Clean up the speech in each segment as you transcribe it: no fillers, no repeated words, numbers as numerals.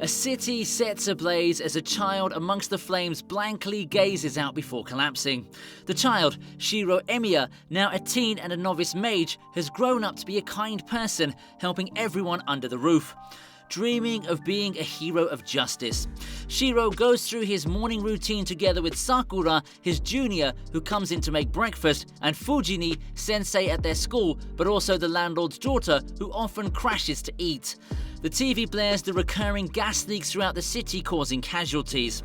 A city sets ablaze as a child amongst the flames blankly gazes out before collapsing. The child, Shiro Emiya, now a teen and a novice mage, has grown up to be a kind person, helping everyone under the roof. Dreaming of being a hero of justice. Shiro goes through his morning routine together with Sakura, his junior, who comes in to make breakfast, and Fujini, sensei at their school, but also the landlord's daughter, who often crashes to eat. The TV blares the recurring gas leaks throughout the city, causing casualties.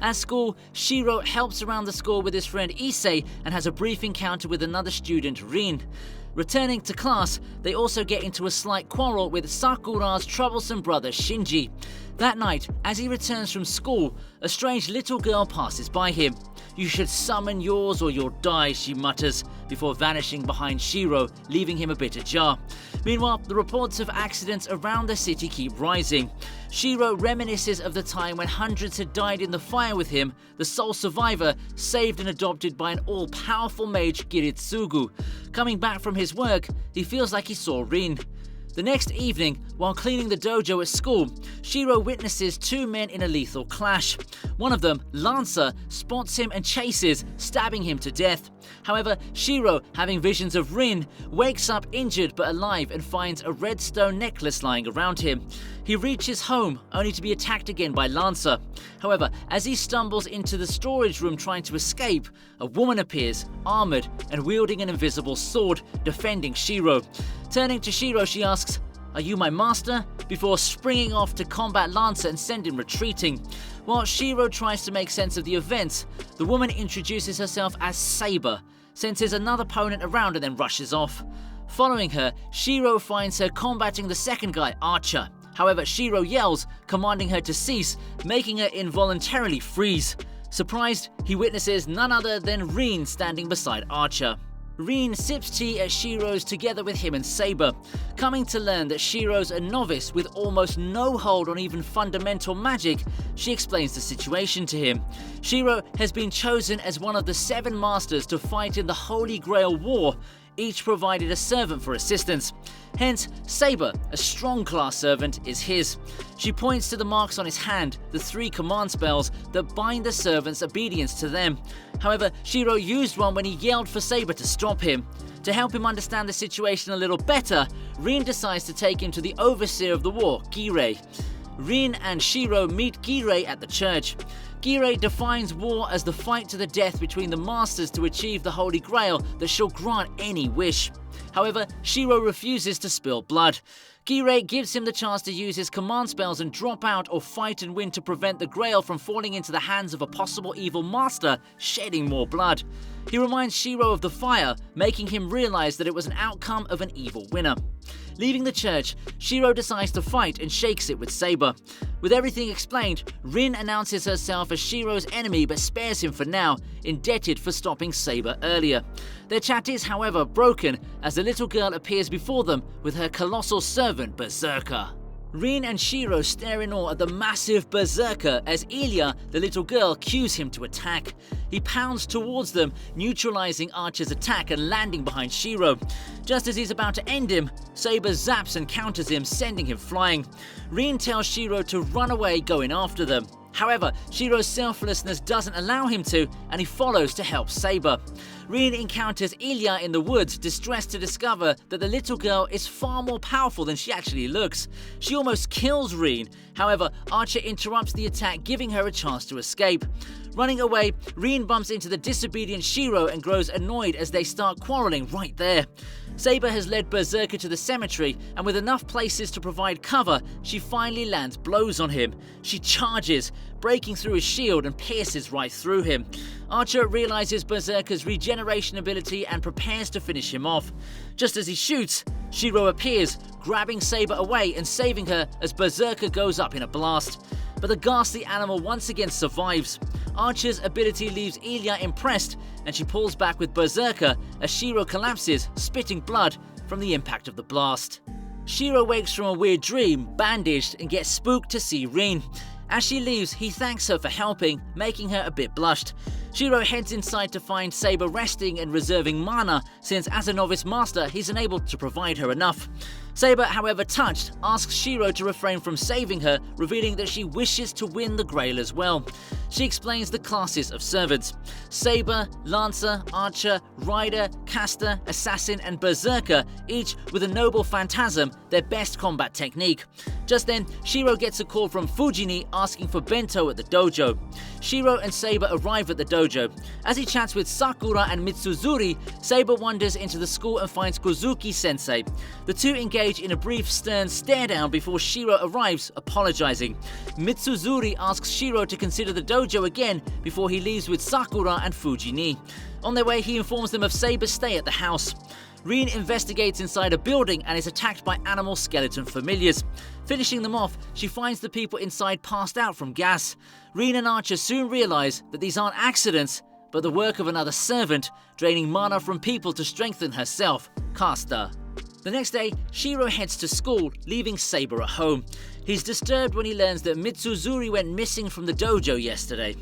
At school, Shiro helps around the school with his friend Issei and has a brief encounter with another student, Rin. Returning to class, they also get into a slight quarrel with Sakura's troublesome brother Shinji. That night, as he returns from school, a strange little girl passes by him. "You should summon yours or you'll die," she mutters, before vanishing behind Shiro, leaving him a bit ajar. Meanwhile, the reports of accidents around the city keep rising. Shiro reminisces of the time when hundreds had died in the fire with him, the sole survivor, saved and adopted by an all-powerful mage, Kiritsugu. Coming back from his work, he feels like he saw Rin. The next evening, while cleaning the dojo at school, Shiro witnesses two men in a lethal clash. One of them, Lancer, spots him and chases, stabbing him to death. However, Shiro, having visions of Rin, wakes up injured but alive and finds a red stone necklace lying around him. He reaches home, only to be attacked again by Lancer. However, as he stumbles into the storage room trying to escape, a woman appears, armored and wielding an invisible sword, defending Shiro. Turning to Shiro, she asks, "Are you my master?" before springing off to combat Lancer and send him retreating. While Shiro tries to make sense of the events, the woman introduces herself as Saber, senses another opponent around and then rushes off. Following her, Shiro finds her combating the second guy, Archer. However, Shiro yells, commanding her to cease, making her involuntarily freeze. Surprised, he witnesses none other than Rin standing beside Archer. Rin sips tea at Shiro's together with him and Saber. Coming to learn that Shiro's a novice with almost no hold on even fundamental magic, she explains the situation to him. Shiro has been chosen as one of the 7 masters to fight in the Holy Grail War. Each provided a servant for assistance. Hence, Saber, a strong class servant, is his. She points to the marks on his hand, the 3 command spells that bind the servant's obedience to them. However, Shiro used one when he yelled for Saber to stop him. To help him understand the situation a little better, Rin decides to take him to the overseer of the war, Girei. Rin and Shiro meet Girei at the church. Girei defines war as the fight to the death between the masters to achieve the Holy Grail that shall grant any wish. However, Shiro refuses to spill blood. Girei gives him the chance to use his command spells and drop out or fight and win to prevent the Grail from falling into the hands of a possible evil master, shedding more blood. He reminds Shiro of the fire, making him realize that it was an outcome of an evil winner. Leaving the church, Shiro decides to fight and shakes it with Saber. With everything explained, Rin announces herself as Shiro's enemy but spares him for now, indebted for stopping Saber earlier. Their chat is, however, broken as the little girl appears before them with her colossal servant, Berserker. Rin and Shiro stare in awe at the massive Berserker as Ilya, the little girl, cues him to attack. He pounds towards them, neutralizing Archer's attack and landing behind Shiro. Just as he's about to end him, Saber zaps and counters him, sending him flying. Rin tells Shiro to run away, going after them. However, Shiro's selflessness doesn't allow him to, and he follows to help Saber. Rin encounters Ilya in the woods, distressed to discover that the little girl is far more powerful than she actually looks. She almost kills Rin. However, Archer interrupts the attack, giving her a chance to escape. Running away, Rin bumps into the disobedient Shiro and grows annoyed as they start quarreling right there. Saber has led Berserker to the cemetery, and with enough places to provide cover, she finally lands blows on him. She charges, breaking through his shield and pierces right through him. Archer realizes Berserker's regeneration ability and prepares to finish him off. Just as he shoots, Shiro appears, grabbing Saber away and saving her as Berserker goes up in a blast. But the ghastly animal once again survives. Archer's ability leaves Ilya impressed, and she pulls back with Berserker as Shiro collapses, spitting blood from the impact of the blast. Shiro wakes from a weird dream, bandaged, and gets spooked to see Rin. As she leaves, he thanks her for helping, making her a bit blushed. Shiro heads inside to find Saber resting and reserving mana, since as a novice master, he's unable to provide her enough. Saber, however, touched, asks Shiro to refrain from saving her, revealing that she wishes to win the Grail as well. She explains the classes of servants: Saber, Lancer, Archer, Rider, Caster, Assassin, and Berserker, each with a noble phantasm, their best combat technique. Just then, Shiro gets a call from Fujini asking for bento at the dojo. Shiro and Saber arrive at the dojo. As he chats with Sakura and Mitsuzuri, Saber wanders into the school and finds Kozuki-sensei. The two engage in a brief stern stare-down before Shiro arrives, apologizing. Mitsuzuri asks Shiro to consider the dojo again before he leaves with Sakura and Fujini. On their way, he informs them of Saber's stay at the house. Rin investigates inside a building and is attacked by animal skeleton familiars. Finishing them off, she finds the people inside passed out from gas. Rin and Archer soon realize that these aren't accidents, but the work of another servant, draining mana from people to strengthen herself, Caster. The next day, Shiro heads to school, leaving Saber at home. He's disturbed when he learns that Mitsuzuri went missing from the dojo yesterday.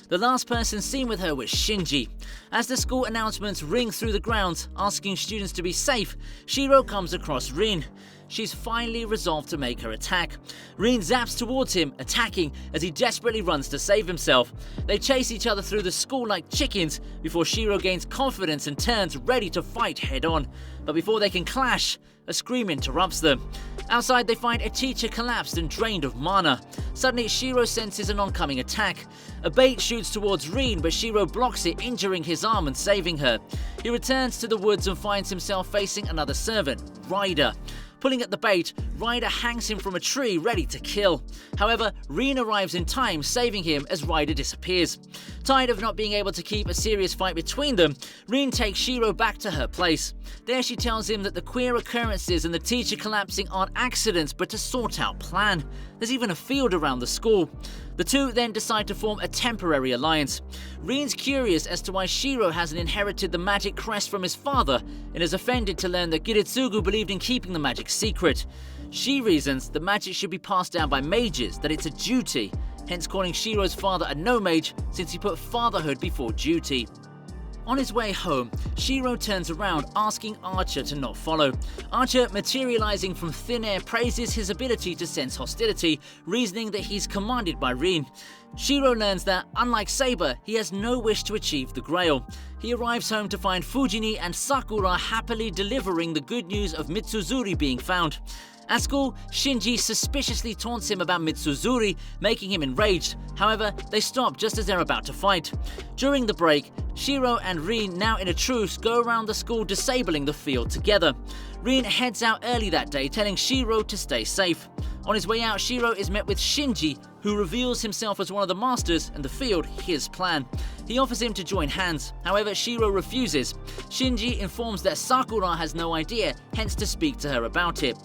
The last person seen with her was Shinji. As the school announcements ring through the grounds, asking students to be safe, Shiro comes across Rin. She's finally resolved to make her attack. Rin zaps towards him, attacking as he desperately runs to save himself. They chase each other through the school like chickens before Shiro gains confidence and turns ready to fight head-on. But before they can clash, a scream interrupts them. Outside, they find a teacher collapsed and drained of mana. Suddenly, Shiro senses an oncoming attack. A bait shoots towards Rin, but Shiro blocks it, injuring his arm and saving her. He returns to the woods and finds himself facing another servant, Rider. Pulling at the bait, Rider hangs him from a tree, ready to kill. However, Rin arrives in time, saving him as Rider disappears. Tired of not being able to keep a serious fight between them, Rin takes Shiro back to her place. There she tells him that the queer occurrences and the teacher collapsing aren't accidents, but a sought-out plan. There's even a field around the school. The two then decide to form a temporary alliance. Rin's curious as to why Shiro hasn't inherited the magic crest from his father and is offended to learn that Giritsugu believed in keeping the magic secret. She reasons the magic should be passed down by mages, that it's a duty, hence calling Shiro's father a no-mage since he put fatherhood before duty. On his way home, Shiro turns around, asking Archer to not follow. Archer, materializing from thin air, praises his ability to sense hostility, reasoning that he's commanded by Rin. Shiro learns that, unlike Saber, he has no wish to achieve the Grail. He arrives home to find Fujini and Sakura happily delivering the good news of Mitsuzuri being found. At school, Shinji suspiciously taunts him about Mitsuzuri, making him enraged. However, they stop just as they're about to fight. During the break, Shiro and Rin, now in a truce, go around the school disabling the field together. Rin heads out early that day, telling Shiro to stay safe. On his way out, Shiro is met with Shinji, who reveals himself as one of the masters and the field his plan. He offers him to join hands, however Shiro refuses. Shinji informs that Sakura has no idea, hence to speak to her about it.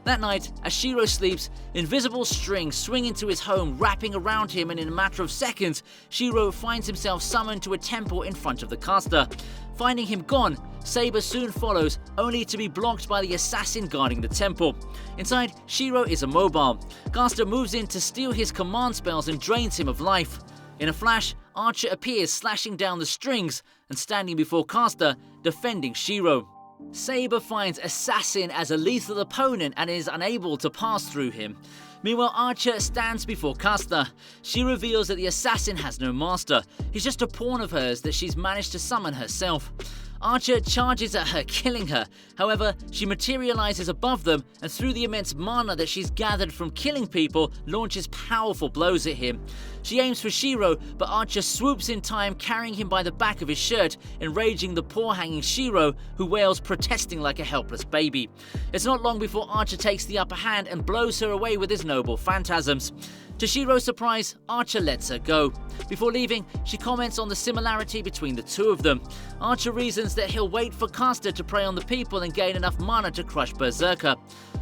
That night, as Shiro sleeps, invisible strings swing into his home, wrapping around him, and in a matter of seconds, Shiro finds himself summoned to a temple in front of the caster. Finding him gone, Saber soon follows, only to be blocked by the assassin guarding the temple. Inside, Shiro is immobile. Caster moves in to steal his command spells and drains him of life. In a flash, Archer appears, slashing down the strings and standing before Caster, defending Shiro. Saber finds Assassin as a lethal opponent and is unable to pass through him. Meanwhile, Archer stands before Caster. She reveals that the Assassin has no master. He's just a pawn of hers that she's managed to summon herself. Archer charges at her, killing her. However, she materializes above them and through the immense mana that she's gathered from killing people, launches powerful blows at him. She aims for Shiro, but Archer swoops in time, carrying him by the back of his shirt, enraging the poor hanging Shiro, who wails, protesting like a helpless baby. It's not long before Archer takes the upper hand and blows her away with his noble phantasms. To Shiro's surprise, Archer lets her go. Before leaving, she comments on the similarity between the two of them. Archer reasons that he'll wait for Caster to prey on the people and gain enough mana to crush Berserker.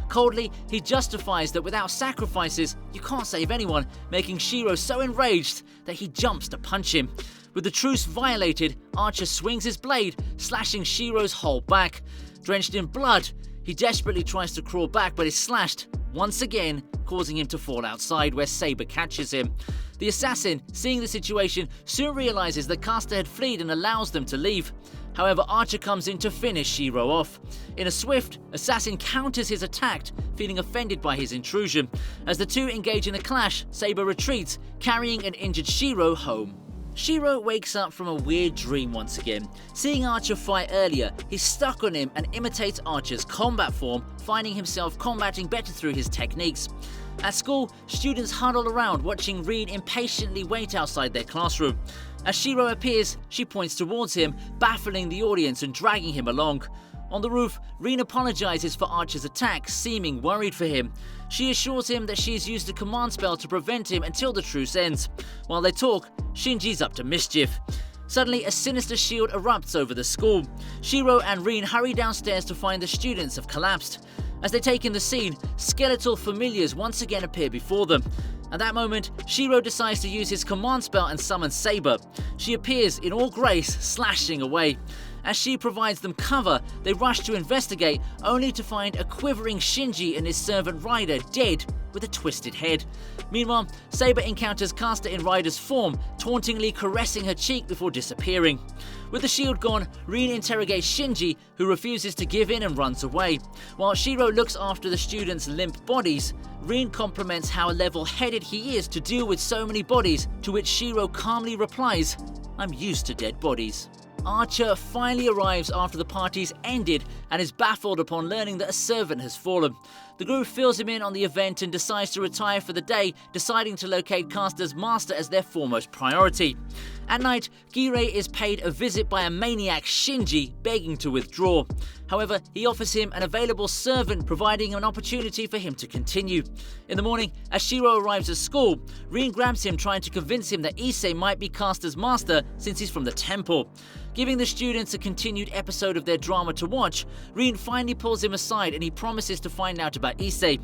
Coldly, he justifies that without sacrifices, you can't save anyone, making Shiro so enraged that he jumps to punch him. With the truce violated, Archer swings his blade, slashing Shiro's whole back. Drenched in blood, he desperately tries to crawl back but is slashed, once again causing him to fall outside where Saber catches him. The assassin, seeing the situation, soon realizes that Caster had fled and allows them to leave. However, Archer comes in to finish Shiro off. In a swift, assassin counters his attack, feeling offended by his intrusion. As the two engage in a clash, Saber retreats, carrying an injured Shiro home. Shiro wakes up from a weird dream once again. Seeing Archer fight earlier, he's stuck on him and imitates Archer's combat form, finding himself combating better through his techniques. At school, students huddle around watching Rin impatiently wait outside their classroom. As Shiro appears, she points towards him, baffling the audience and dragging him along. On the roof, Rin apologizes for Archer's attack, seeming worried for him. She assures him that she has used a command spell to prevent him until the truce ends. While they talk, Shinji's up to mischief. Suddenly, a sinister shield erupts over the school. Shiro and Rin hurry downstairs to find the students have collapsed. As they take in the scene, skeletal familiars once again appear before them. At that moment, Shiro decides to use his command spell and summon Saber. She appears in all grace, slashing away. As she provides them cover, they rush to investigate, only to find a quivering Shinji and his servant Ryder dead with a twisted head. Meanwhile, Saber encounters Caster in Ryder's form, tauntingly caressing her cheek before disappearing. With the shield gone, Rin interrogates Shinji, who refuses to give in and runs away. While Shiro looks after the students' limp bodies, Rin compliments how level-headed he is to deal with so many bodies, to which Shiro calmly replies, "I'm used to dead bodies." Archer finally arrives after the party's ended and is baffled upon learning that a servant has fallen. The group fills him in on the event and decides to retire for the day, deciding to locate Caster's master as their foremost priority. At night, Girei is paid a visit by a maniac Shinji, begging to withdraw. However, he offers him an available servant, providing an opportunity for him to continue. In the morning, as Shiro arrives at school, Rin grabs him, trying to convince him that Issei might be Caster's master since he's from the temple. Giving the students a continued episode of their drama to watch, Rin finally pulls him aside and he promises to find out about Issei.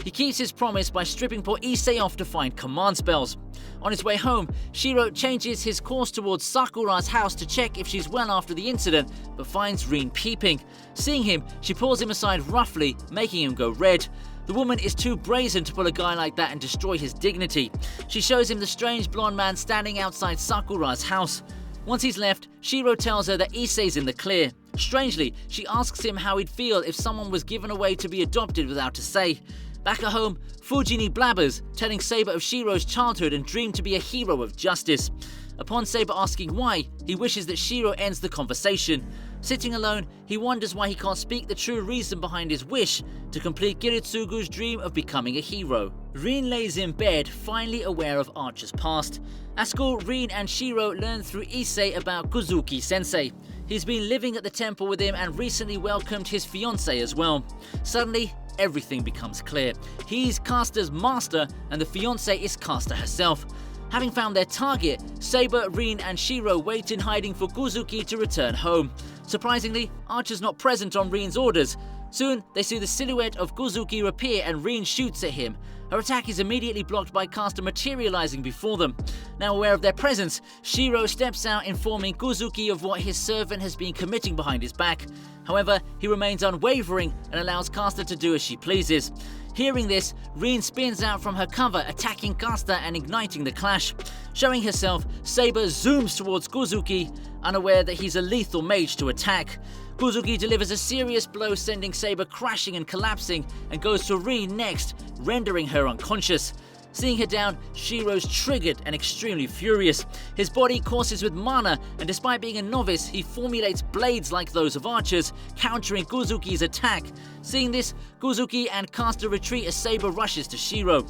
He keeps his promise by stripping poor Issei off to find command spells. On his way home, Shiro changes his course towards Sakura's house to check if she's well after the incident, but finds Rin peeping. Seeing him, she pulls him aside roughly, making him go red. The woman is too brazen to pull a guy like that and destroy his dignity. She shows him the strange blonde man standing outside Sakura's house. Once he's left, Shiro tells her that Issei's in the clear. Strangely, she asks him how he'd feel if someone was given away to be adopted without a say. Back at home, Fujini blabbers, telling Saber of Shiro's childhood and dream to be a hero of justice. Upon Saber asking why, he wishes that Shiro ends the conversation. Sitting alone, he wonders why he can't speak the true reason behind his wish to complete Giritsugu's dream of becoming a hero. Rin lays in bed, finally aware of Archer's past. At school, Rin and Shiro learn through Issei about Kuzuki-sensei. He's been living at the temple with him and recently welcomed his fiancée as well. Suddenly, everything becomes clear. He's Caster's master and the fiancée is Caster herself. Having found their target, Saber, Rin and Shiro wait in hiding for Kuzuki to return home. Surprisingly, Archer's not present on Rin's orders. Soon, they see the silhouette of Kuzuki appear and Rin shoots at him. Her attack is immediately blocked by Caster materializing before them. Now aware of their presence, Shiro steps out, informing Kuzuki of what his servant has been committing behind his back. However, he remains unwavering and allows Caster to do as she pleases. Hearing this, Rin spins out from her cover, attacking Caster and igniting the clash. Showing herself, Saber zooms towards Kuzuki, unaware that he's a lethal mage to attack. Kuzuki delivers a serious blow, sending Saber crashing and collapsing, and goes to Rin next, rendering her unconscious. Seeing her down, Shiro's triggered and extremely furious. His body courses with mana, and despite being a novice, he formulates blades like those of archers, countering Kuzuki's attack. Seeing this, Kuzuki and Caster retreat as Saber rushes to Shiro.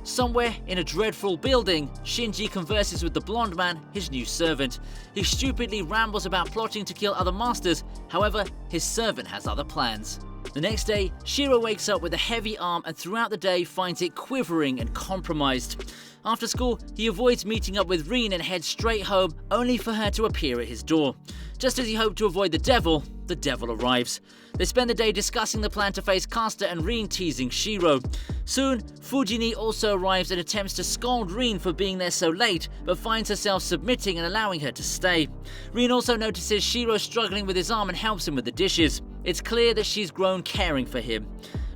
Somewhere in a dreadful building, Shinji converses with the blonde man, his new servant. He stupidly rambles about plotting to kill other masters, however, his servant has other plans. The next day, Shiro wakes up with a heavy arm and throughout the day finds it quivering and compromised. After school, he avoids meeting up with Rin and heads straight home, only for her to appear at his door. Just as he hoped to avoid the devil arrives. They spend the day discussing the plan to face Caster and Rin, teasing Shiro. Soon, Fujini also arrives and attempts to scold Rin for being there so late, but finds herself submitting and allowing her to stay. Rin also notices Shiro struggling with his arm and helps him with the dishes. It's clear that she's grown caring for him.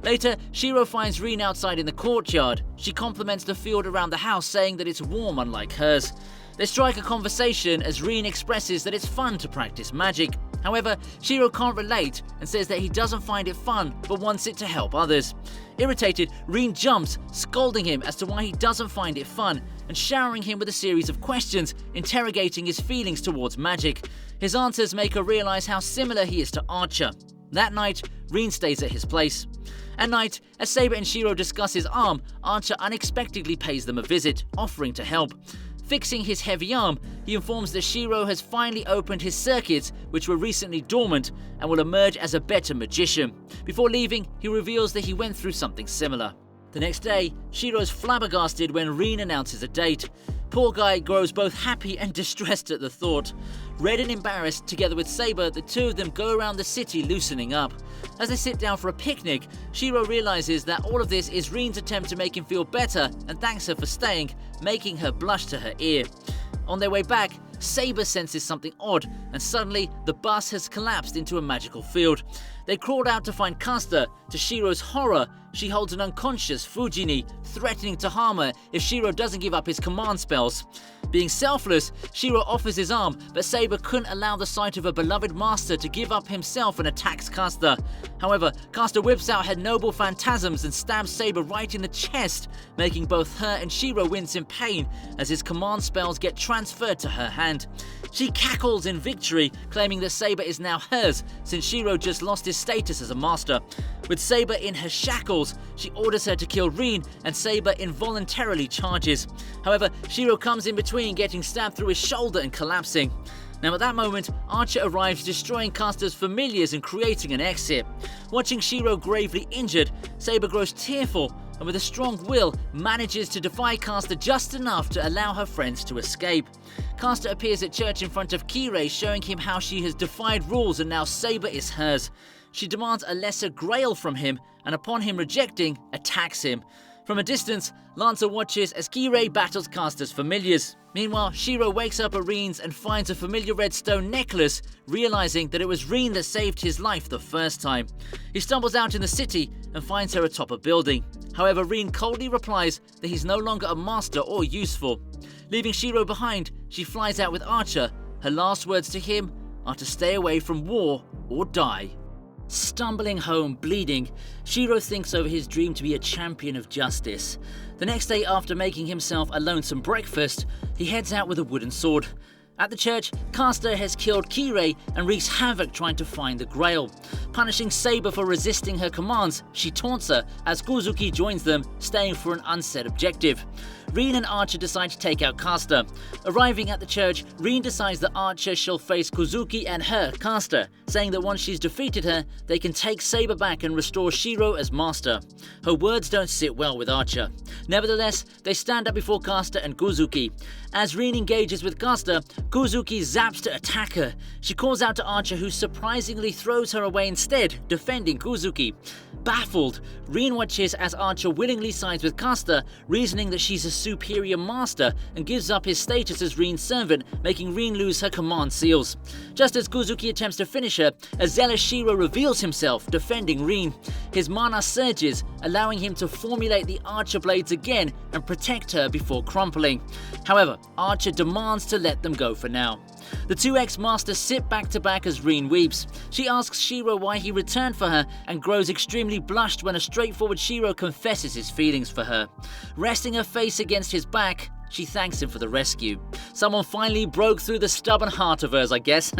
Later, Shiro finds Rin outside in the courtyard. She compliments the field around the house, saying that it's warm unlike hers. They strike a conversation as Rin expresses that it's fun to practice magic. However, Shiro can't relate and says that he doesn't find it fun but wants it to help others. Irritated, Rin jumps, scolding him as to why he doesn't find it fun and showering him with a series of questions, interrogating his feelings towards magic. His answers make her realize how similar he is to Archer. That night, Rin stays at his place. At night, as Saber and Shiro discuss his arm, Archer unexpectedly pays them a visit, offering to help. Fixing his heavy arm, he informs that Shiro has finally opened his circuits, which were recently dormant, and will emerge as a better magician. Before leaving, he reveals that he went through something similar. The next day, Shiro is flabbergasted when Rin announces a date. Poor Guy grows both happy and distressed at the thought. Red and embarrassed, together with Saber, the two of them go around the city loosening up. As they sit down for a picnic, Shiro realizes that all of this is Rin's attempt to make him feel better and thanks her for staying, making her blush to her ear. On their way back, Saber senses something odd, and suddenly the bus has collapsed into a magical field. They crawled out to find Caster. To Shiro's horror, she holds an unconscious Fujini, threatening to harm her if Shiro doesn't give up his command spells. Being selfless, Shiro offers his arm, but Saber couldn't allow the sight of a beloved master to give up himself and attacks Caster. However, Caster whips out her noble phantasms and stabs Saber right in the chest, making both her and Shiro wince in pain as his command spells get transferred to her hand. She cackles in victory, claiming that Saber is now hers since Shiro just lost his status as a master. With Saber in her shackles, she orders her to kill Rin, and Saber involuntarily charges. However, Shiro comes in between, getting stabbed through his shoulder and collapsing. Now at that moment, Archer arrives, destroying Caster's familiars and creating an exit. Watching Shiro gravely injured, Saber grows tearful and with a strong will manages to defy Caster just enough to allow her friends to escape. Caster appears at church in front of Kirei, showing him how she has defied rules and now Saber is hers. She demands a lesser grail from him and upon him rejecting, attacks him. From a distance, Lancer watches as Kirei battles Caster's familiars. Meanwhile, Shiro wakes up at Rin's and finds a familiar red stone necklace, realizing that it was Rin that saved his life the first time. He stumbles out in the city and finds her atop a building. However, Rin coldly replies that he's no longer a master or useful. Leaving Shiro behind, she flies out with Archer. Her last words to him are to stay away from war or die. Stumbling home, bleeding, Shiro thinks over his dream to be a champion of justice. The next day, after making himself a lonesome breakfast, he heads out with a wooden sword. At the church, Caster has killed Kirei and wreaks havoc trying to find the Grail. Punishing Saber for resisting her commands, she taunts her as Kuzuki joins them, staying for an unset objective. Rin and Archer decide to take out Caster. Arriving at the church, Rin decides that Archer shall face Kuzuki and her, Caster, saying that once she's defeated her, they can take Saber back and restore Shiro as master. Her words don't sit well with Archer. Nevertheless, they stand up before Caster and Kuzuki. As Rin engages with Caster, Kuzuki zaps to attack her. She calls out to Archer, who surprisingly throws her away instead, defending Kuzuki. Baffled, Rin watches as Archer willingly sides with Caster, reasoning that she's a superior master and gives up his status as Rin's servant, making Rin lose her command seals. Just as Kuzuki attempts to finish her, a zealous Shiro reveals himself, defending Rin. His mana surges, allowing him to formulate the Archer blades again and protect her before crumpling. However, Archer demands to let them go for now. The two ex-masters sit back to back as Rin weeps. She asks Shiro why he returned for her and grows extremely blushed when a straightforward Shiro confesses his feelings for her. Resting her face against his back, she thanks him for the rescue. Someone finally broke through the stubborn heart of hers, I guess.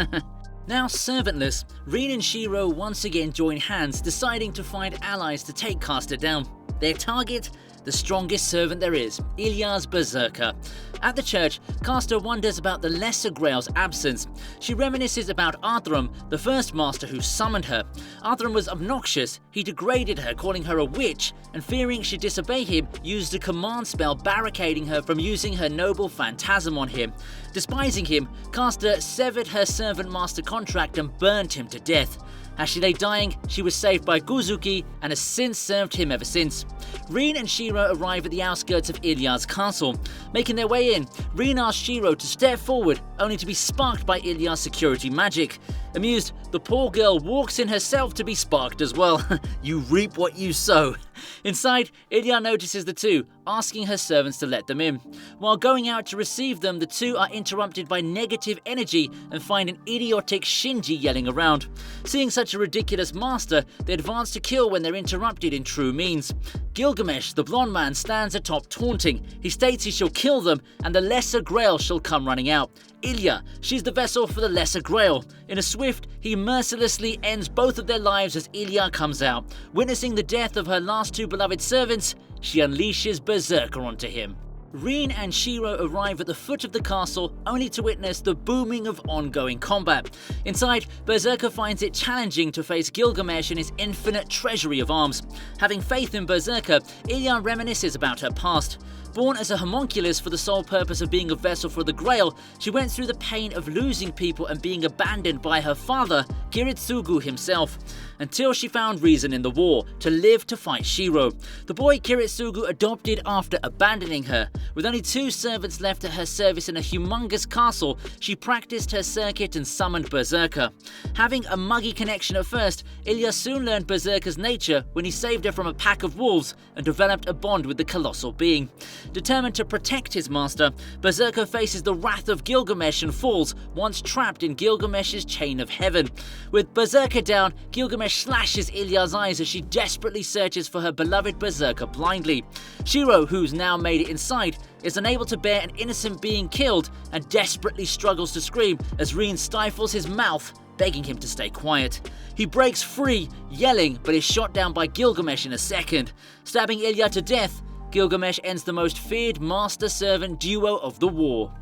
Now servantless, Rin and Shiro once again join hands, deciding to find allies to take Caster down. Their target? The strongest servant there is, Ilyar's Berserker. At the church, Caster wonders about the Lesser Grail's absence. She reminisces about Arthram, the first master who summoned her. Arthram was obnoxious, he degraded her, calling her a witch, and fearing she'd disobey him, used a command spell barricading her from using her noble phantasm on him. Despising him, Caster severed her servant master contract and burned him to death. As she lay dying, she was saved by Kuzuki and has since served him ever since. Rin and Shiro arrive at the outskirts of Ilyar's castle. Making their way in, Rin asks Shiro to step forward, only to be sparked by Ilyar's security magic. Amused, the poor girl walks in herself to be sparked as well. You reap what you sow. Inside, Ilya notices the two, asking her servants to let them in. While going out to receive them, the two are interrupted by negative energy and find an idiotic Shinji yelling around. Seeing such a ridiculous master, they advance to kill when they're interrupted in true means. Gilgamesh, the blonde man, stands atop taunting. He states he shall kill them and the Lesser Grail shall come running out. Ilya, she's the vessel for the Lesser Grail. In a swift, he mercilessly ends both of their lives as Ilya comes out. Witnessing the death of her last two beloved servants, she unleashes Berserker onto him. Rin and Shiro arrive at the foot of the castle only to witness the booming of ongoing combat. Inside, Berserker finds it challenging to face Gilgamesh and his infinite treasury of arms. Having faith in Berserker, Ilya reminisces about her past. Born as a homunculus for the sole purpose of being a vessel for the Grail, she went through the pain of losing people and being abandoned by her father, Kiritsugu himself, until she found reason in the war to live to fight Shiro, the boy Kiritsugu adopted after abandoning her. With only 2 servants left at her service in a humongous castle, she practiced her circuit and summoned Berserker. Having a muggy connection at first, Ilya soon learned Berserker's nature when he saved her from a pack of wolves and developed a bond with the colossal being. Determined to protect his master, Berserker faces the wrath of Gilgamesh and falls, once trapped in Gilgamesh's chain of heaven. With Berserker down, Gilgamesh slashes Ilya's eyes as she desperately searches for her beloved Berserker blindly. Shiro, who's now made it inside, is unable to bear an innocent being killed and desperately struggles to scream as Rin stifles his mouth, begging him to stay quiet. He breaks free, yelling, but is shot down by Gilgamesh in a second. Stabbing Ilya to death, Gilgamesh ends the most feared master-servant duo of the war.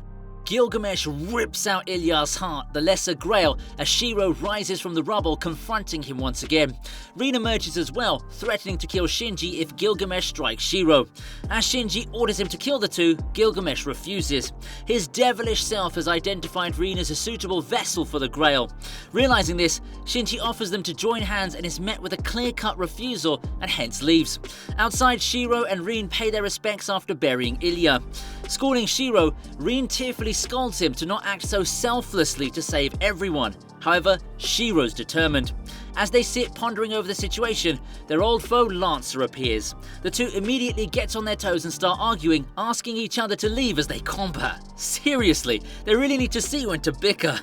Gilgamesh rips out Ilya's heart, the Lesser Grail, as Shiro rises from the rubble, confronting him once again. Rin emerges as well, threatening to kill Shinji if Gilgamesh strikes Shiro. As Shinji orders him to kill the two, Gilgamesh refuses. His devilish self has identified Rin as a suitable vessel for the Grail. Realizing this, Shinji offers them to join hands and is met with a clear-cut refusal and hence leaves. Outside, Shiro and Rin pay their respects after burying Ilya. Scorning Shiro, Rin tearfully scolds him to not act so selflessly to save everyone. However, Shiro's determined. As they sit pondering over the situation, their old foe Lancer appears. The two immediately get on their toes and start arguing, asking each other to leave as they combat. Seriously, they really need to see when to bicker.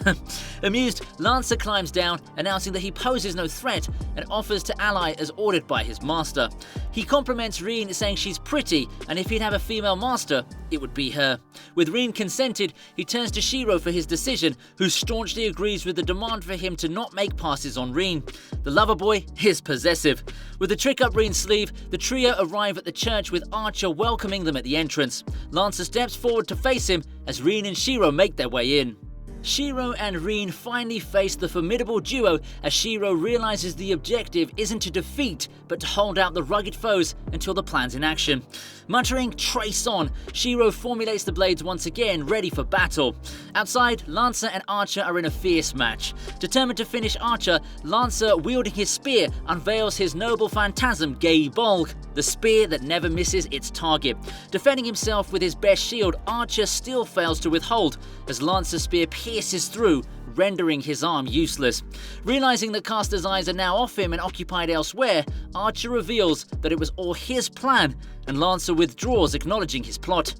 Amused, Lancer climbs down, announcing that he poses no threat and offers to ally as ordered by his master. He compliments Rin, saying she's pretty and if he'd have a female master, it would be her. With Rin consented, he turns to Shiro for his decision, who staunchly agrees with the demand for him to not make passes on Rin. The lover boy is possessive. With the trick up Rin's sleeve, the trio arrive at the church with Archer welcoming them at the entrance. Lancer steps forward to face him as Rin and Shiro make their way in. Shiro and Rin finally face the formidable duo as Shiro realizes the objective isn't to defeat, but to hold out the rugged foes until the plan's in action. Muttering "Trace on," Shiro formulates the blades once again, ready for battle. Outside, Lancer and Archer are in a fierce match. Determined to finish Archer, Lancer, wielding his spear, unveils his noble phantasm, Gei Bolg, the spear that never misses its target. Defending himself with his best shield, Archer still fails to withhold, as Lancer's spear pierces through, rendering his arm useless. Realizing that Caster's eyes are now off him and occupied elsewhere, Archer reveals that it was all his plan, and Lancer withdraws, acknowledging his plot.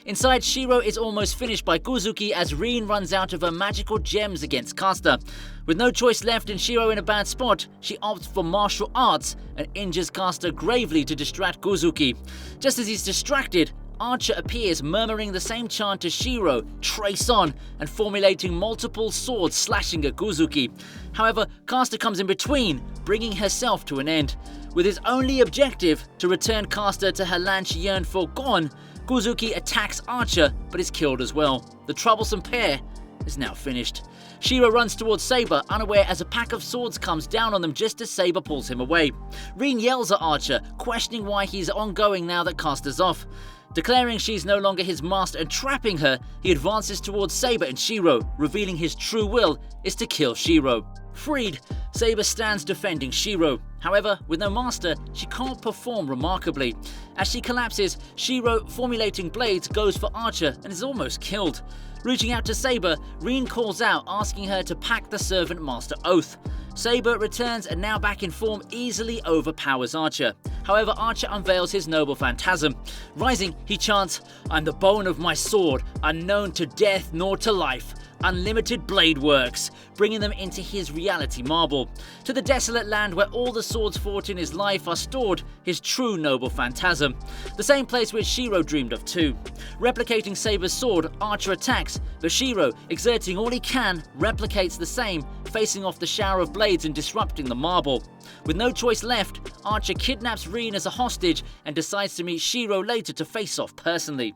Inside, Shiro is almost finished by Guzuki as Rin runs out of her magical gems against Caster. With no choice left and Shiro in a bad spot, she opts for martial arts and injures Caster gravely to distract Guzuki. Just as he's distracted, Archer appears, murmuring the same chant as Shiro, "Trace on," and formulating multiple swords slashing at Guzuki. However, Caster comes in between, bringing herself to an end. With his only objective, to return Caster to her land she yearned for gone, Guzuki attacks Archer, but is killed as well. The troublesome pair is now finished. Shiro runs towards Saber, unaware as a pack of swords comes down on them just as Saber pulls him away. Rin yells at Archer, questioning why he's ongoing now that Caster's off. Declaring she's no longer his master and trapping her, he advances towards Saber and Shiro, revealing his true will is to kill Shiro. Freed, Saber stands defending Shiro. However, with no master, she can't perform remarkably. As she collapses, Shiro, formulating blades, goes for Archer and is almost killed. Reaching out to Saber, Rin calls out, asking her to pack the Servant Master Oath. Saber returns and, now back in form, easily overpowers Archer. However, Archer unveils his noble phantasm. Rising, he chants, "I'm the bone of my sword, unknown to death nor to life. Unlimited blade works," bringing them into his reality marble. To the desolate land where all the swords fought in his life are stored, his true noble phantasm. The same place which Shiro dreamed of too. Replicating Saber's sword, Archer attacks, but Shiro, exerting all he can, replicates the same, facing off the shower of blades and disrupting the marble. With no choice left, Archer kidnaps Rin as a hostage and decides to meet Shiro later to face off personally.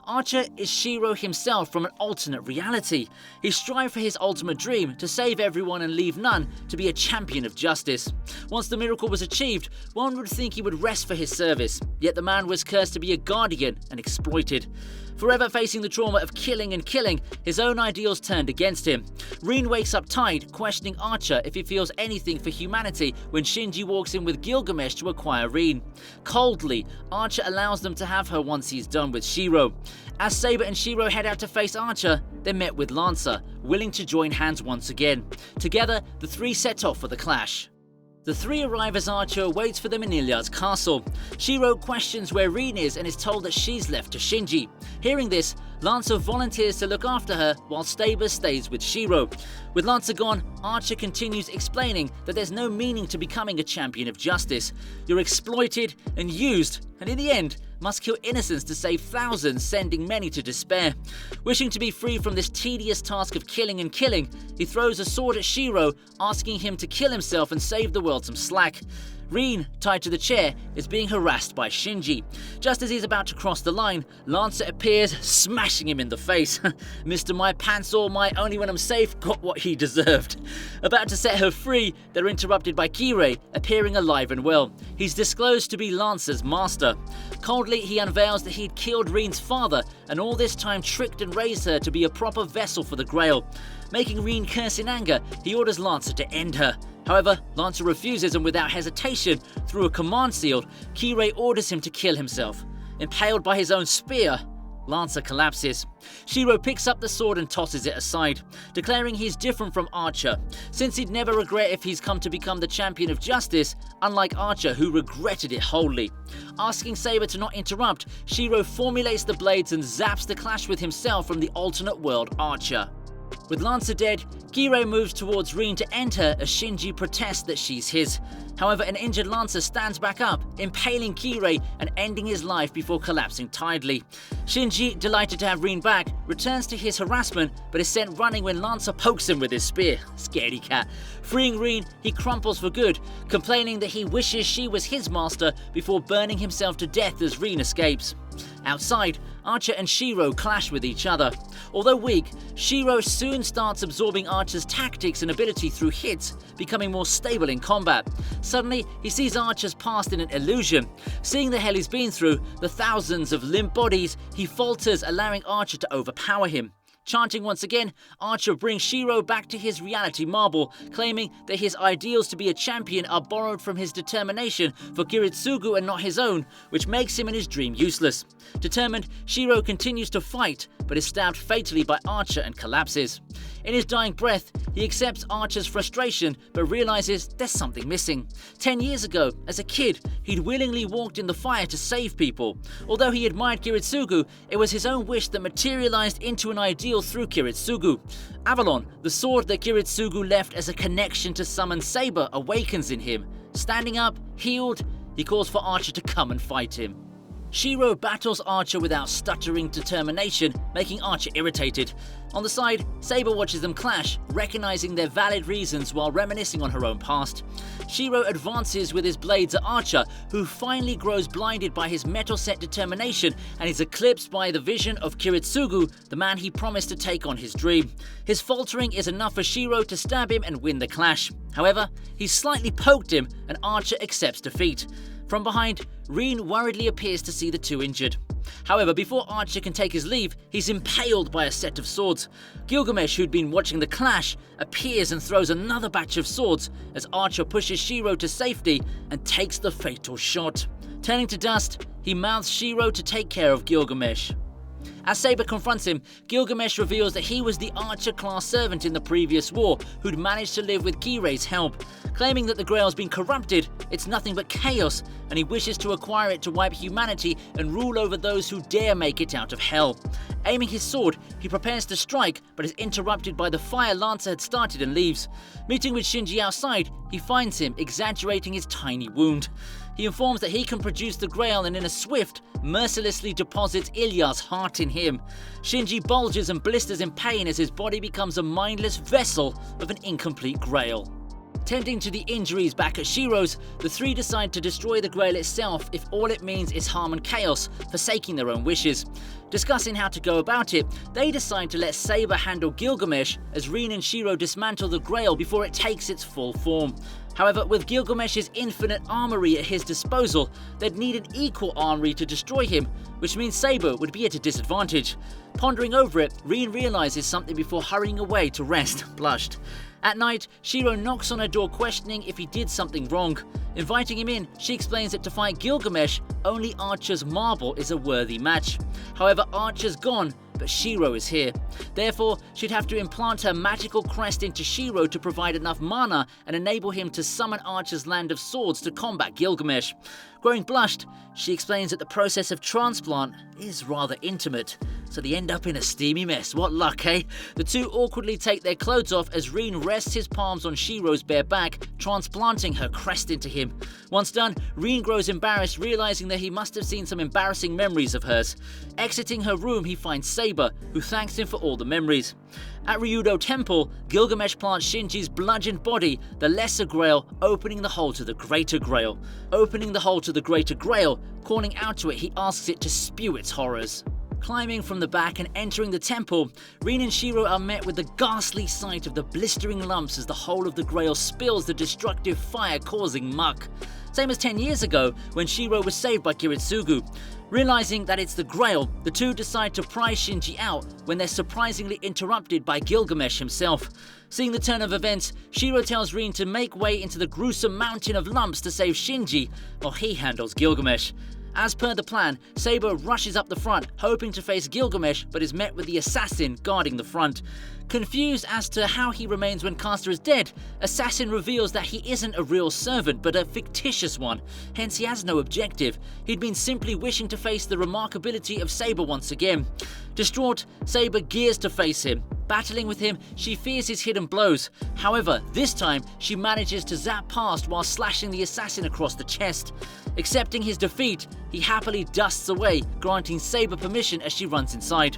Archer is Shiro himself from an alternate reality. He strived for his ultimate dream, to save everyone and leave none, to be a champion of justice. Once the miracle was achieved, one would think he would rest for his service, yet the man was cursed to be a guardian and exploited. Forever facing the trauma of killing and killing, his own ideals turned against him. Rin wakes up tired, questioning Archer if he feels anything for humanity when Shinji walks in with Gilgamesh to acquire Rin. Coldly, Archer allows them to have her once he's done with Shiro. As Saber and Shiro head out to face Archer, they're met with Lancer, willing to join hands once again. Together, the three set off for the clash. The three arrive as Archer waits for them in Iliad's castle. Shiro questions where Rin is and is told that she's left to Shinji. Hearing this, Lancer volunteers to look after her while Saber stays with Shiro. With Lancer gone, Archer continues explaining that there's no meaning to becoming a champion of justice. You're exploited and used, and in the end, must kill innocents to save thousands, sending many to despair. Wishing to be free from this tedious task of killing and killing, he throws a sword at Shiro, asking him to kill himself and save the world some slack. Rin, tied to the chair, is being harassed by Shinji. Just as he's about to cross the line, Lancer appears, smashing him in the face. Mr. My Pants All My Only When I'm Safe got what he deserved. About to set her free, they're interrupted by Kirei, appearing alive and well. He's disclosed to be Lancer's master. Coldly, he unveils that he'd killed Rin's father, and all this time tricked and raised her to be a proper vessel for the Grail. Making Rin curse in anger, he orders Lancer to end her. However, Lancer refuses, and without hesitation, through a command seal, Kirei orders him to kill himself. Impaled by his own spear, Lancer collapses. Shiro picks up the sword and tosses it aside, declaring he's different from Archer, since he'd never regret if he's come to become the champion of justice, unlike Archer who regretted it wholly. Asking Saber to not interrupt, Shiro formulates the blades and zaps the clash with himself from the alternate world Archer. With Lancer dead, Kirei moves towards Rin to end her as Shinji protests that she's his. However, an injured Lancer stands back up, impaling Kirei and ending his life before collapsing tidily. Shinji, delighted to have Rin back, returns to his harassment but is sent running when Lancer pokes him with his spear. Scaredy cat. Freeing Rin, he crumples for good, complaining that he wishes she was his master before burning himself to death as Rin escapes. Outside, Archer and Shiro clash with each other. Although weak, Shiro soon starts absorbing Archer's tactics and ability through hits, becoming more stable in combat. Suddenly, he sees Archer's past in an illusion. Seeing the hell he's been through, the thousands of limp bodies, he falters, allowing Archer to overpower him. Chanting once again, Archer brings Shiro back to his reality marble, claiming that his ideals to be a champion are borrowed from his determination for Kiritsugu and not his own, which makes him and his dream useless. Determined, Shiro continues to fight, but is stabbed fatally by Archer and collapses. In his dying breath, he accepts Archer's frustration, but realizes there's something missing. 10 years ago, as a kid, he'd willingly walked in the fire to save people. Although he admired Kiritsugu, it was his own wish that materialized into an ideal through Kiritsugu. Avalon, the sword that Kiritsugu left as a connection to summon Saber, awakens in him. Standing up, healed, he calls for Archer to come and fight him. Shiro battles Archer without stuttering determination, making Archer irritated. On the side, Saber watches them clash, recognizing their valid reasons while reminiscing on her own past. Shiro advances with his blades at Archer, who finally grows blinded by his metal-set determination and is eclipsed by the vision of Kiritsugu, the man he promised to take on his dream. His faltering is enough for Shiro to stab him and win the clash. However, he slightly poked him and Archer accepts defeat. From behind, Rin worriedly appears to see the two injured. However, before Archer can take his leave, he's impaled by a set of swords. Gilgamesh, who'd been watching the clash, appears and throws another batch of swords as Archer pushes Shiro to safety and takes the fatal shot. Turning to dust, he mouths Shiro to take care of Gilgamesh. As Saber confronts him, Gilgamesh reveals that he was the Archer-class servant in the previous war who'd managed to live with Kire's help. Claiming that the Grail's been corrupted, it's nothing but chaos, and he wishes to acquire it to wipe humanity and rule over those who dare make it out of hell. Aiming his sword, he prepares to strike, but is interrupted by the fire Lancer had started and leaves. Meeting with Shinji outside, he finds him, exaggerating his tiny wound. He informs that he can produce the Grail and in a swift, mercilessly deposits Ilya's heart in him. Shinji bulges and blisters in pain as his body becomes a mindless vessel of an incomplete Grail. Tending to the injuries back at Shiro's, the three decide to destroy the Grail itself if all it means is harm and chaos, forsaking their own wishes. Discussing how to go about it, they decide to let Saber handle Gilgamesh as Rin and Shiro dismantle the Grail before it takes its full form. However, with Gilgamesh's infinite armory at his disposal, they'd need an equal armory to destroy him, which means Saber would be at a disadvantage. Pondering over it, Rin realizes something before hurrying away to rest, blushed. At night, Shiro knocks on her door questioning if he did something wrong. Inviting him in, she explains that to fight Gilgamesh, only Archer's marble is a worthy match. However, Archer's gone, but Shiro is here. Therefore, she'd have to implant her magical crest into Shiro to provide enough mana and enable him to summon Archer's Land of Swords to combat Gilgamesh. Growing blushed, she explains that the process of transplant is rather intimate, so they end up in a steamy mess. What luck, eh? The two awkwardly take their clothes off as Rin rests his palms on Shiro's bare back, transplanting her crest into him. Once done, Rin grows embarrassed, realizing that he must have seen some embarrassing memories of hers. Exiting her room, he finds Saber, who thanks him for all the memories. At Ryudo Temple, Gilgamesh plants Shinji's bludgeoned body, the Lesser Grail, opening the hole to the Greater Grail. Opening the hole to the Greater Grail, calling out to it, he asks it to spew its horrors. Climbing from the back and entering the temple, Rin and Shiro are met with the ghastly sight of the blistering lumps as the whole of the Grail spills the destructive fire causing muck. Same as 10 years ago when Shiro was saved by Kiritsugu. Realizing that it's the Grail, the two decide to pry Shinji out when they're surprisingly interrupted by Gilgamesh himself. Seeing the turn of events, Shiro tells Rin to make way into the gruesome mountain of lumps to save Shinji while he handles Gilgamesh. As per the plan, Saber rushes up the front, hoping to face Gilgamesh, but is met with the assassin guarding the front. Confused as to how he remains when Castor is dead, Assassin reveals that he isn't a real servant, but a fictitious one, hence he has no objective. He'd been simply wishing to face the remarkability of Saber once again. Distraught, Saber gears to face him. Battling with him, she fears his hidden blows. However, this time, she manages to zap past while slashing the assassin across the chest. Accepting his defeat, he happily dusts away, granting Saber permission as she runs inside.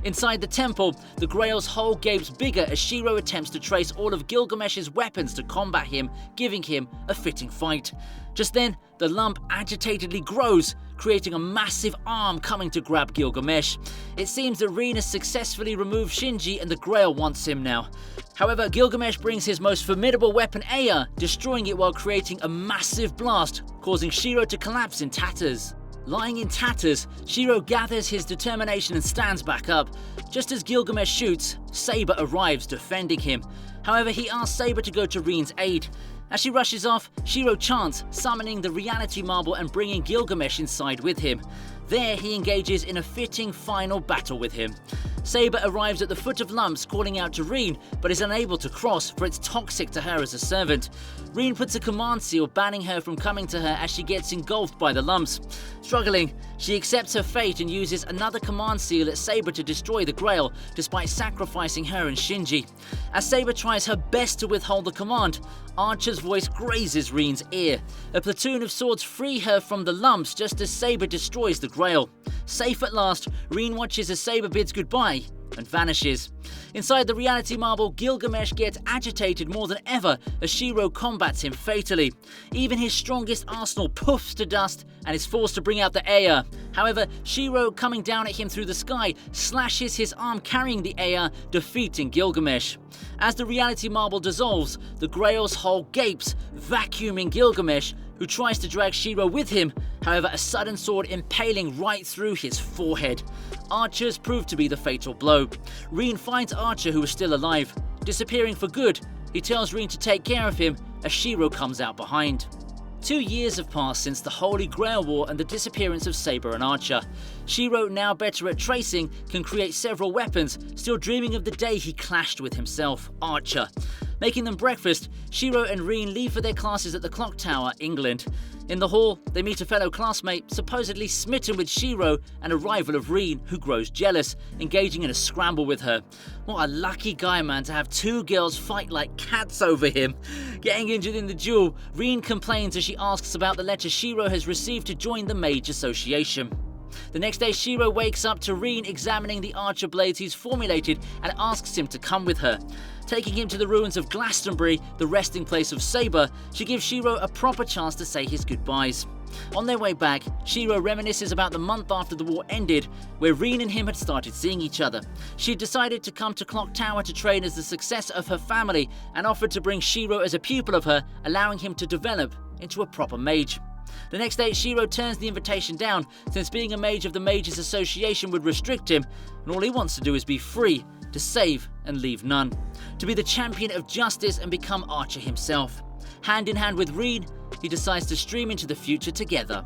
Inside the temple, the Grail's hole gapes bigger as Shiro attempts to trace all of Gilgamesh's weapons to combat him, giving him a fitting fight. Just then, the lump agitatedly grows, creating a massive arm coming to grab Gilgamesh. It seems that Rin has successfully removed Shinji and the Grail wants him now. However, Gilgamesh brings his most formidable weapon Ea, destroying it while creating a massive blast, causing Shiro to collapse in tatters. Lying in tatters, Shiro gathers his determination and stands back up. Just as Gilgamesh shoots, Saber arrives, defending him. However, he asks Saber to go to Rin's aid. As she rushes off, Shiro chants, summoning the reality marble and bringing Gilgamesh inside with him. There, he engages in a fitting final battle with him. Saber arrives at the foot of lumps, calling out to Rin, but is unable to cross, for it's toxic to her as a servant. Rin puts a command seal banning her from coming to her as she gets engulfed by the lumps. Struggling, she accepts her fate and uses another command seal at Saber to destroy the Grail, despite sacrificing her and Shinji. As Saber tries her best to withhold the command, Archer's voice grazes Rin's ear. A platoon of swords free her from the lumps just as Saber destroys the Grail. Safe at last, Rin watches as Saber bids goodbye and vanishes. Inside the reality marble, Gilgamesh gets agitated more than ever as Shiro combats him fatally. Even his strongest arsenal puffs to dust and is forced to bring out the Ea. However, Shiro, coming down at him through the sky, slashes his arm carrying the Ea, defeating Gilgamesh. As the reality marble dissolves, the Grail's hole gapes, vacuuming Gilgamesh, who tries to drag Shiro with him. However, a sudden sword impaling right through his forehead. Archer's proved to be the fatal blow. Rin finds Archer, who is still alive. Disappearing for good, he tells Rin to take care of him as Shiro comes out behind. 2 years have passed since the Holy Grail War and the disappearance of Saber and Archer. Shiro, now better at tracing, can create several weapons, still dreaming of the day he clashed with himself, Archer. Making them breakfast, Shiro and Rin leave for their classes at the Clock Tower, England. In the hall, they meet a fellow classmate, supposedly smitten with Shiro, and a rival of Rin, who grows jealous, engaging in a scramble with her. What a lucky guy, man, to have 2 girls fight like cats over him. Getting injured in the duel, Rin complains as she asks about the letter Shiro has received to join the Mage Association. The next day, Shiro wakes up to Rin examining the archer blades he's formulated and asks him to come with her. Taking him to the ruins of Glastonbury, the resting place of Saber, she gives Shiro a proper chance to say his goodbyes. On their way back, Shiro reminisces about the month after the war ended, where Rin and him had started seeing each other. She had decided to come to Clock Tower to train as the successor of her family and offered to bring Shiro as a pupil of her, allowing him to develop into a proper mage. The next day, Shiro turns the invitation down, since being a mage of the Mages Association would restrict him, and all he wants to do is be free, to save and leave none. To be the champion of justice and become Archer himself. Hand in hand with Rin, he decides to stream into the future together.